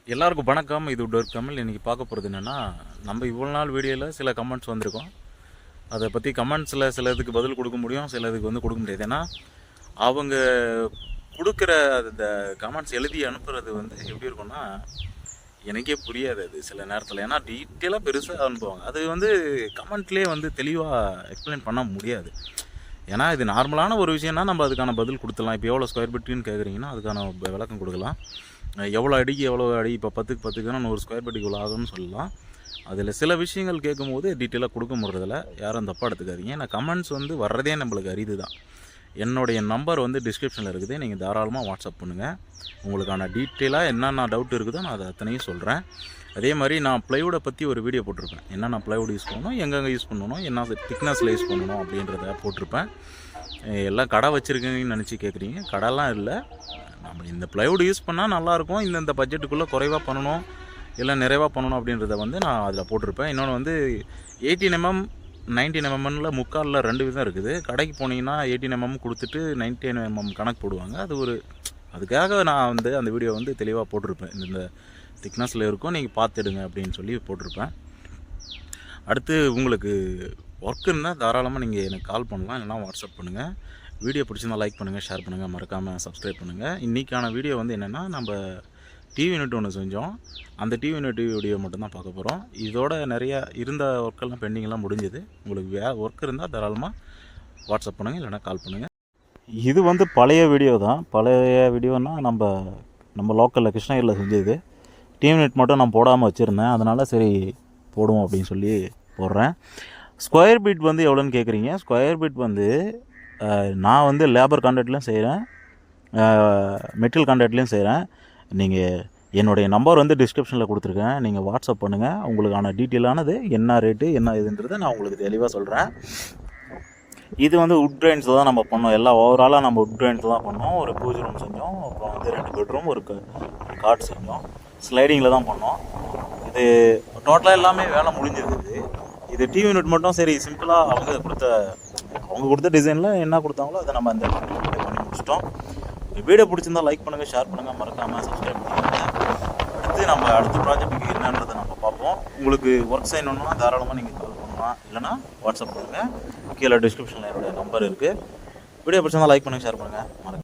எல்லாருக்கும் வணக்கம். இது டோர் கமல். இன்றைக்கி பார்க்க போகிறது என்னென்னா, நம்ம இவ்வளோ நாள் வீடியோவில் சில கமெண்ட்ஸ் வந்திருக்கோம். அதை பற்றி கமெண்ட்ஸில் சில இதுக்கு பதில் கொடுக்க முடியும், சில இதுக்கு வந்து கொடுக்க முடியாது. ஏன்னா அவங்க கொடுக்குற அந்த கமெண்ட்ஸ் எழுதி அனுப்புறது வந்து எப்படி இருக்கும்னா எனக்கே புரியாது அது சில நேரத்தில். ஏன்னா டீட்டெயிலாக பெருசாக அனுப்புவாங்க. அது வந்து கமெண்ட்லேயே வந்து தெளிவாக எக்ஸ்பிளைன் பண்ண முடியாது. ஏன்னா இது நார்மலான ஒரு விஷயம்னா நம்ம அதுக்கான பதில் கொடுத்துடலாம். இப்போ எவ்வளோ ஸ்கொயர் ஃபீட்டுன்னு கேட்குறீங்கன்னா அதுக்கான விளக்கம் கொடுக்கலாம். எவ்வளோ அடிக்கு எவ்வளோ அடி, இப்போ 10க்கு 10க்குன்னா 100 ஸ்கொயர் ஃபீட்டுக்கு இவ்வளோ ஆகும்னு சொல்லலாம். அதில் சில விஷயங்கள் கேட்கும்போது டீட்டெயிலாக கொடுக்க முடியறதில்ல. யாரும் தப்பாக எடுத்துக்காதீங்க. ஏன்னா கமெண்ட்ஸ் வந்து வர்றதே நம்மளுக்கு அரிது தான். என்னுடைய நம்பர் வந்து டிஸ்கிரிப்ஷனில் இருக்குது. நீங்கள் தாராளமாக வாட்ஸ்அப் பண்ணுங்கள். உங்களுக்கான டீட்டெயிலாக என்னென்ன டவுட் இருக்குதோ நான் அதை அத்தனையும் சொல்கிறேன். அதே மாதிரி நான் ப்ளைவுடை பற்றி ஒரு வீடியோ போட்டிருப்பேன். என்னென்ன ப்ளைவுட் யூஸ் பண்ணணும், எங்கெங்கே யூஸ் பண்ணணும், என்ன திக்னஸில் யூஸ் பண்ணணும் அப்படின்றத போட்டிருப்பேன். எல்லாம் கடை வச்சுருக்கீங்கன்னு நினச்சி கேட்குறீங்க. கடைலாம் இல்லை. நம்ம இந்த ப்ளைவுட் யூஸ் பண்ணால் நல்லாயிருக்கும், இந்த பட்ஜெட்டுக்குள்ளே குறைவாக பண்ணணும் இல்லை நிறைவாக பண்ணணும் அப்படின்றத வந்து நான் அதில் போட்டிருப்பேன். இன்னொன்று வந்து 18 mm 19 mm முக்காலில் 2 விதம் இருக்குது. கடைக்கு போனீங்கன்னா 18 mm கொடுத்துட்டு 19 mm கணக்கு போடுவாங்க. அது ஒரு அதுக்காக நான் வந்து அந்த வீடியோ வந்து தெளிவாக போட்டிருப்பேன். இந்த திக்னஸில் இருக்கும், நீங்கள் பார்த்துடுங்க அப்படின்னு சொல்லி போட்டிருப்பேன். அடுத்து உங்களுக்கு ஒர்க் இருந்தால் தாராளமாக நீங்கள் எனக்கு கால் பண்ணலாம், இல்லைனா வாட்ஸ்அப் பண்ணுங்கள். வீடியோ பிடிச்சிருந்தால் லைக் பண்ணுங்கள், ஷேர் பண்ணுங்கள், மறக்காமல் சப்ஸ்கிரைப் பண்ணுங்கள். இன்றைக்கான வீடியோ வந்து என்னென்னா, நம்ம டிவி யூனிட் ஒன்று செஞ்சோம். அந்த டிவி யூனிட் வீடியோ மட்டும்தான் பார்க்க போகிறோம். இதோட நிறையா இருந்த ஒர்க்கெல்லாம் பெண்டிங்கெல்லாம் முடிஞ்சுது. உங்களுக்கு ஒர்க் இருந்தால் தாராளமாக வாட்ஸ்அப் பண்ணுங்கள், இல்லைனா கால் பண்ணுங்கள். இது வந்து பழைய வீடியோ தான். பழைய வீடியோனால் நம்ம லோக்கலில் கிருஷ்ணகிரியில் செஞ்சது. டிவி யூனிட் மட்டும் நான் போடாமல் வச்சுருந்தேன். அதனால் சரி போடுவோம் அப்படின்னு சொல்லி போடுறேன். ஸ்கொயர் ஃபீட் வந்து எவ்வளோன்னு கேட்குறீங்க. ஸ்கொயர் ஃபீட் வந்து நான் வந்து லேபர் கான்ட்ராக்ட்லேயும் செய்கிறேன், மெட்டீரியல் கான்ட்ராக்ட்லேயும் செய்கிறேன். நீங்கள் என்னுடைய நம்பர் வந்து டிஸ்கிரிப்ஷனில் கொடுத்துருக்கேன். நீங்கள் வாட்ஸ்அப் பண்ணுங்கள். உங்களுக்கான டீட்டெயிலானது என்ன ரேட்டு என்ன இதுன்றதை நான் உங்களுக்கு தெளிவாக சொல்கிறேன். இது வந்து உட் ட்ரைன்ஸ் தான் நம்ம பண்ணோம். எல்லாம் ஓவராலாக நம்ம உட் ட்ரைன்ஸ் தான் பண்ணோம். ஒரு பூஜை ரூம் செஞ்சோம், அப்புறம் வந்து 2 பெட்ரூம், ஒரு காட் செஞ்சோம். ஸ்லைடிங்கில் தான் பண்ணோம். இது டோட்டலாக எல்லாமே வேலை முடிஞ்சிருக்குது. இது டிவி யூனிட் மட்டும் சரி சிம்பிளாக அவங்க கொடுத்த டிசைனில் என்ன கொடுத்தாங்களோ அதை நம்ம அந்த பண்ணி முடிச்சிட்டோம். வீடியோ பிடிச்சிருந்தால் லைக் பண்ணுங்கள், ஷேர் பண்ணுங்கள், மறக்காமல் சப்ஸ்கிரைப் பண்ணிக்கோங்க. அடுத்த ப்ராஜெக்ட்டுக்கு என்னன்றதை நம்ம பார்ப்போம். உங்களுக்கு ஒர்க் செய்யணுன்னா தாராளமாக நீங்கள் கால் பண்ணலாம், இல்லைனா வாட்ஸ்அப் பண்ணுங்கள். கீழே டிஸ்கிரிப்ஷனில் என்னுடைய நம்பர் இருக்குது. வீடியோ பிடிச்சிருந்தால் லைக் பண்ணுங்கள், ஷேர் பண்ணுங்கள், மறக்காம